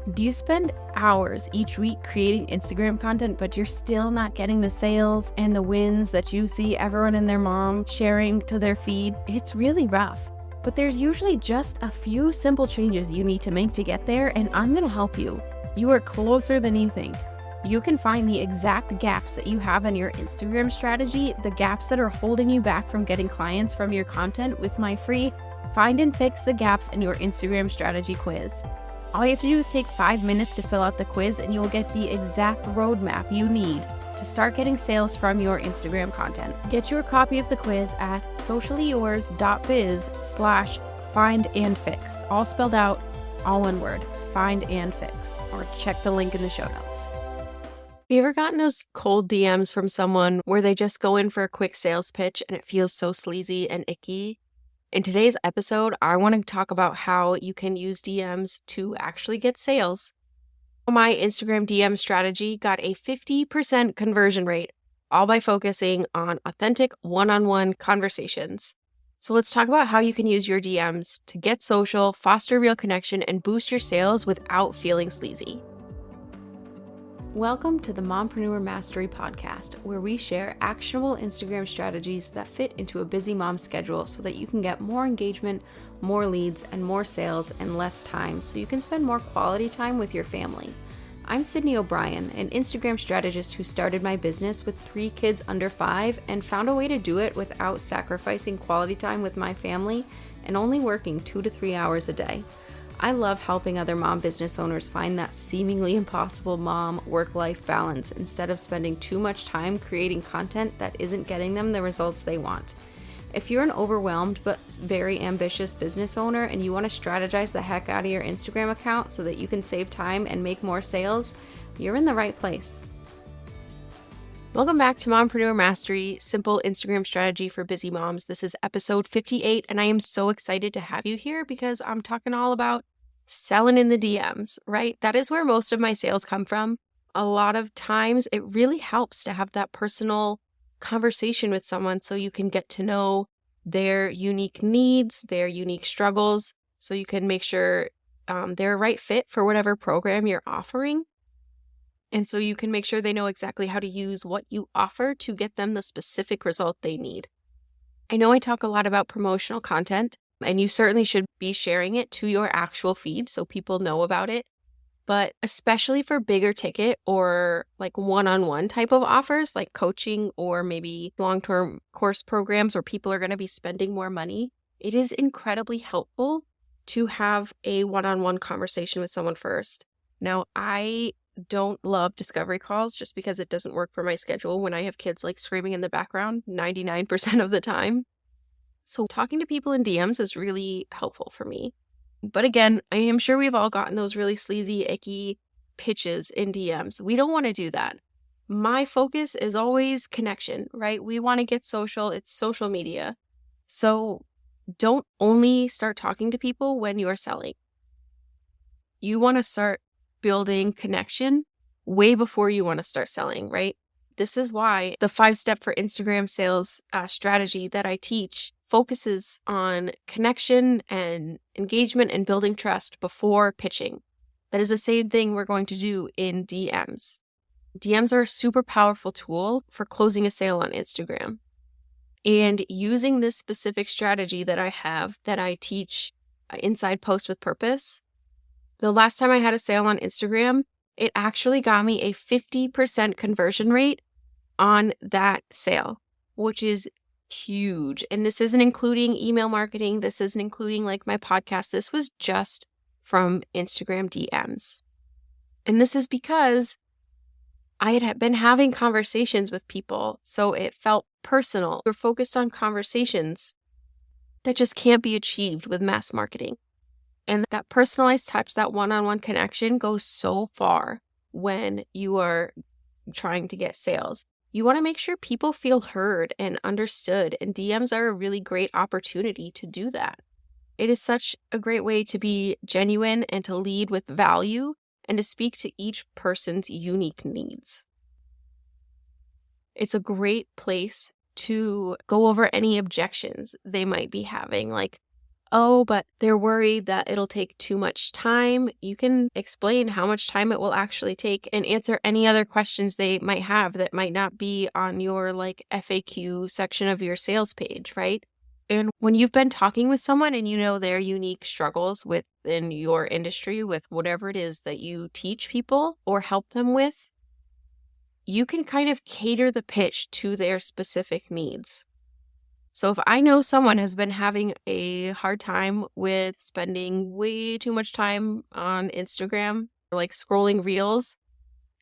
Do you spend hours each week creating Instagram content, but you're still not getting the sales and the wins that you see everyone and their mom sharing to their feed? It's really rough, but there's usually just a few simple changes you need to make to get there, and I'm going to help you. You are closer than you think. You can find the exact gaps that you have in your Instagram strategy, the gaps that are holding you back from getting clients from your content with my free Find and Fix the Gaps in Your Instagram Strategy quiz. All you have to do is take 5 minutes to fill out the quiz and you will get the exact roadmap you need to start getting sales from your Instagram content. Get your copy of the quiz at sociallyyours.biz/findandfixed. All spelled out, all one word, find and fixed. Or check the link in the show notes. Have you ever gotten those cold DMs from someone where they just go in for a quick sales pitch and it feels so sleazy and icky? In today's episode, I want to talk about how you can use DMs to actually get sales. My Instagram DM strategy got a 50% conversion rate, all by focusing on authentic one-on-one conversations. So let's talk about how you can use your DMs to get social, foster real connection, and boost your sales without feeling sleazy. Welcome to the Mompreneur Mastery podcast, where we share actionable Instagram strategies that fit into a busy mom's schedule so that you can get more engagement, more leads, and more sales in less time so you can spend more quality time with your family. I'm Sydney O'Brien, an Instagram strategist who started my business with 3 kids under 5 and found a way to do it without sacrificing quality time with my family and only working 2 to 3 hours a day. I love helping other mom business owners find that seemingly impossible mom work-life balance instead of spending too much time creating content that isn't getting them the results they want. If you're an overwhelmed but very ambitious business owner and you want to strategize the heck out of your Instagram account so that you can save time and make more sales, you're in the right place. Welcome back to Mompreneur Mastery, simple Instagram strategy for busy moms. This is episode 58, and I am so excited to have you here because I'm talking all about selling in the DMs, right? That is where most of my sales come from. A lot of times it really helps to have that personal conversation with someone so you can get to know their unique needs, their unique struggles, so you can make sure they're a right fit for whatever program you're offering. And so you can make sure they know exactly how to use what you offer to get them the specific result they need. I know I talk a lot about promotional content, and you certainly should be sharing it to your actual feed so people know about it. But especially for bigger ticket or like one-on-one type of offers, like coaching or maybe long-term course programs where people are going to be spending more money, it is incredibly helpful to have a one-on-one conversation with someone first. Now, I don't love discovery calls just because it doesn't work for my schedule when I have kids like screaming in the background 99% of the time. So talking to people in DMs is really helpful for me. But again, I am sure we've all gotten those really sleazy, icky pitches in DMs. We don't want to do that. My focus is always connection, right? We want to get social. It's social media. So don't only start talking to people when you are selling. You want to start building connection way before you want to start selling, right? This is why the 5-step for Instagram sales strategy that I teach focuses on connection and engagement and building trust before pitching. That is the same thing we're going to do in DMs. DMs are a super powerful tool for closing a sale on Instagram. And using this specific strategy that I have, that I teach inside Post with Purpose, the last time I had a sale on Instagram, it actually got me a 50% conversion rate on that sale, which is huge. And this isn't including email marketing. This isn't including like my podcast. This was just from Instagram DMs. And this is because I had been having conversations with people, so it felt personal. We're focused on conversations that just can't be achieved with mass marketing. And that personalized touch, that one-on-one connection goes so far when you are trying to get sales. You want to make sure people feel heard and understood, and DMs are a really great opportunity to do that. It is such a great way to be genuine and to lead with value and to speak to each person's unique needs. It's a great place to go over any objections they might be having, like, oh, but they're worried that it'll take too much time, you can explain how much time it will actually take and answer any other questions they might have that might not be on your FAQ section of your sales page, right? And when you've been talking with someone and you know their unique struggles within your industry with whatever it is that you teach people or help them with, you can kind of cater the pitch to their specific needs. So if I know someone has been having a hard time with spending way too much time on Instagram, scrolling reels,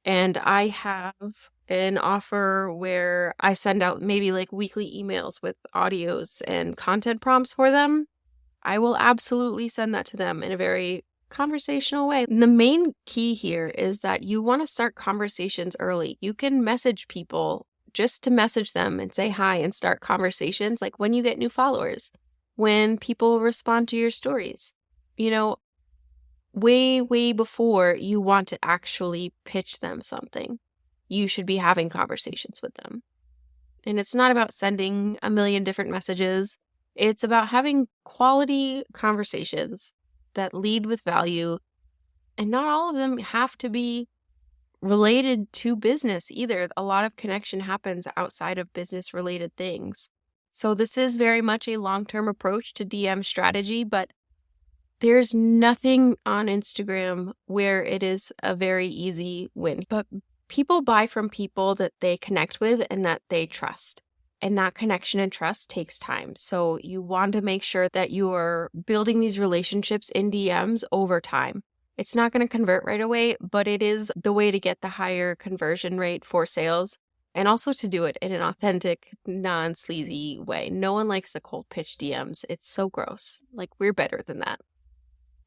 and I have an offer where I send out maybe weekly emails with audios and content prompts for them, I will absolutely send that to them in a very conversational way. And the main key here is that you want to start conversations early. You can message people just to message them and say hi and start conversations, like when you get new followers, when people respond to your stories, way, way before you want to actually pitch them something. You should be having conversations with them. And it's not about sending a million different messages. It's about having quality conversations that lead with value. And not all of them have to be related to business either. A lot of connection happens outside of business related things. So this is very much a long-term approach to DM strategy, but there's nothing on Instagram where it is a very easy win. But people buy from people that they connect with and that they trust. And that connection and trust takes time. So you want to make sure that you are building these relationships in DMs over time. It's not going to convert right away, but it is the way to get the higher conversion rate for sales and also to do it in an authentic, non-sleazy way. No one likes the cold pitch DMs. It's so gross. We're better than that.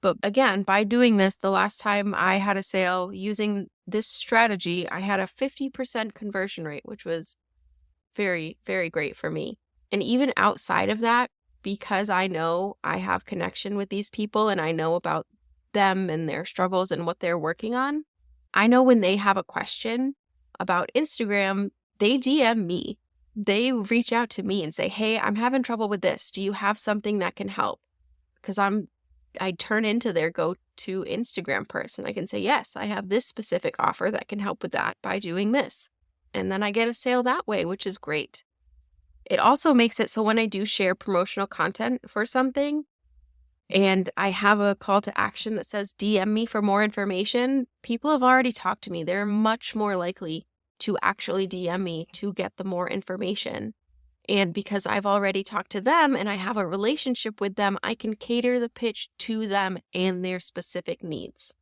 But again, by doing this, the last time I had a sale using this strategy, I had a 50% conversion rate, which was very, very great for me. And even outside of that, because I know I have connection with these people and I know about them and their struggles and what they're working on, I know when they have a question about Instagram, they DM me. They reach out to me and say, hey, I'm having trouble with this. Do you have something that can help? Because I turn into their go-to Instagram person. I can say, yes, I have this specific offer that can help with that by doing this. And then I get a sale that way, which is great. It also makes it so when I do share promotional content for something and I have a call to action that says DM me for more information, people have already talked to me. They're much more likely to actually DM me to get the more information. And because I've already talked to them and I have a relationship with them, I can cater the pitch to them and their specific needs.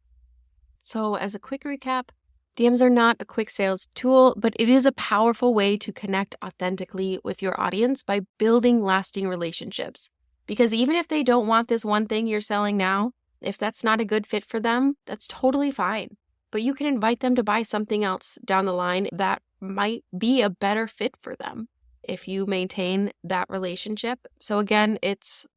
So as a quick recap, DMs are not a quick sales tool, but it is a powerful way to connect authentically with your audience by building lasting relationships. Because even if they don't want this one thing you're selling now, if that's not a good fit for them, that's totally fine. But you can invite them to buy something else down the line that might be a better fit for them if you maintain that relationship. So again, it's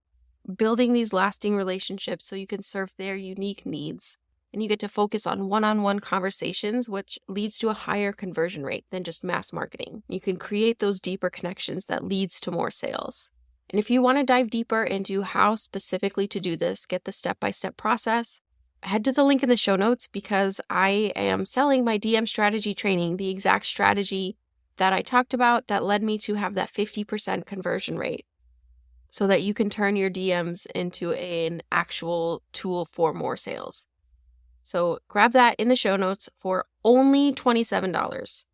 building these lasting relationships so you can serve their unique needs. And you get to focus on one-on-one conversations, which leads to a higher conversion rate than just mass marketing. You can create those deeper connections that leads to more sales. And if you want to dive deeper into how specifically to do this, get the step-by-step process, head to the link in the show notes because I am selling my DM strategy training, the exact strategy that I talked about that led me to have that 50% conversion rate so that you can turn your DMs into an actual tool for more sales. So grab that in the show notes for only $27.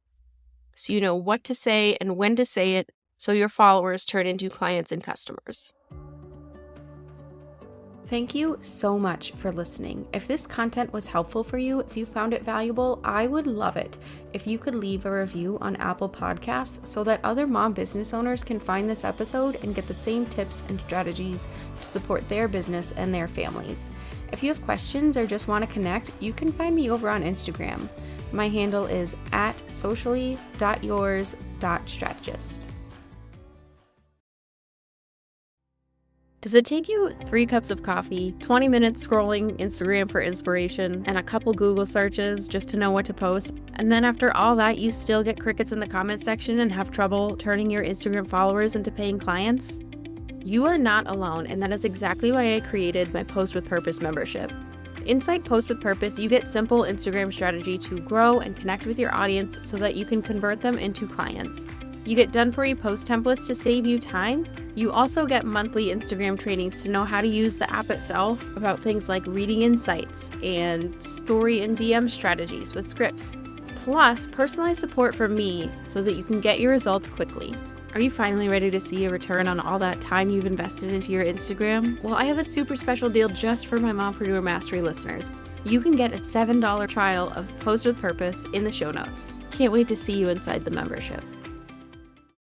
So you know what to say and when to say it so your followers turn into clients and customers. Thank you so much for listening. If this content was helpful for you, if you found it valuable, I would love it if you could leave a review on Apple Podcasts so that other mom business owners can find this episode and get the same tips and strategies to support their business and their families. If you have questions or just want to connect, you can find me over on Instagram. My handle is @socially.yours.strategist. Does it take you 3 cups of coffee, 20 minutes scrolling Instagram for inspiration, and a couple Google searches just to know what to post? And then after all that, you still get crickets in the comment section and have trouble turning your Instagram followers into paying clients? You are not alone, and that is exactly why I created my Post with Purpose membership. Inside Post with Purpose, you get simple Instagram strategy to grow and connect with your audience so that you can convert them into clients. You get done-for-you post templates to save you time. You also get monthly Instagram trainings to know how to use the app itself, about things like reading insights and story and DM strategies with scripts. Plus, personalized support from me so that you can get your results quickly. Are you finally ready to see a return on all that time you've invested into your Instagram? Well, I have a super special deal just for my Mompreneur Mastery listeners. You can get a $7 trial of Post with Purpose in the show notes. Can't wait to see you inside the membership.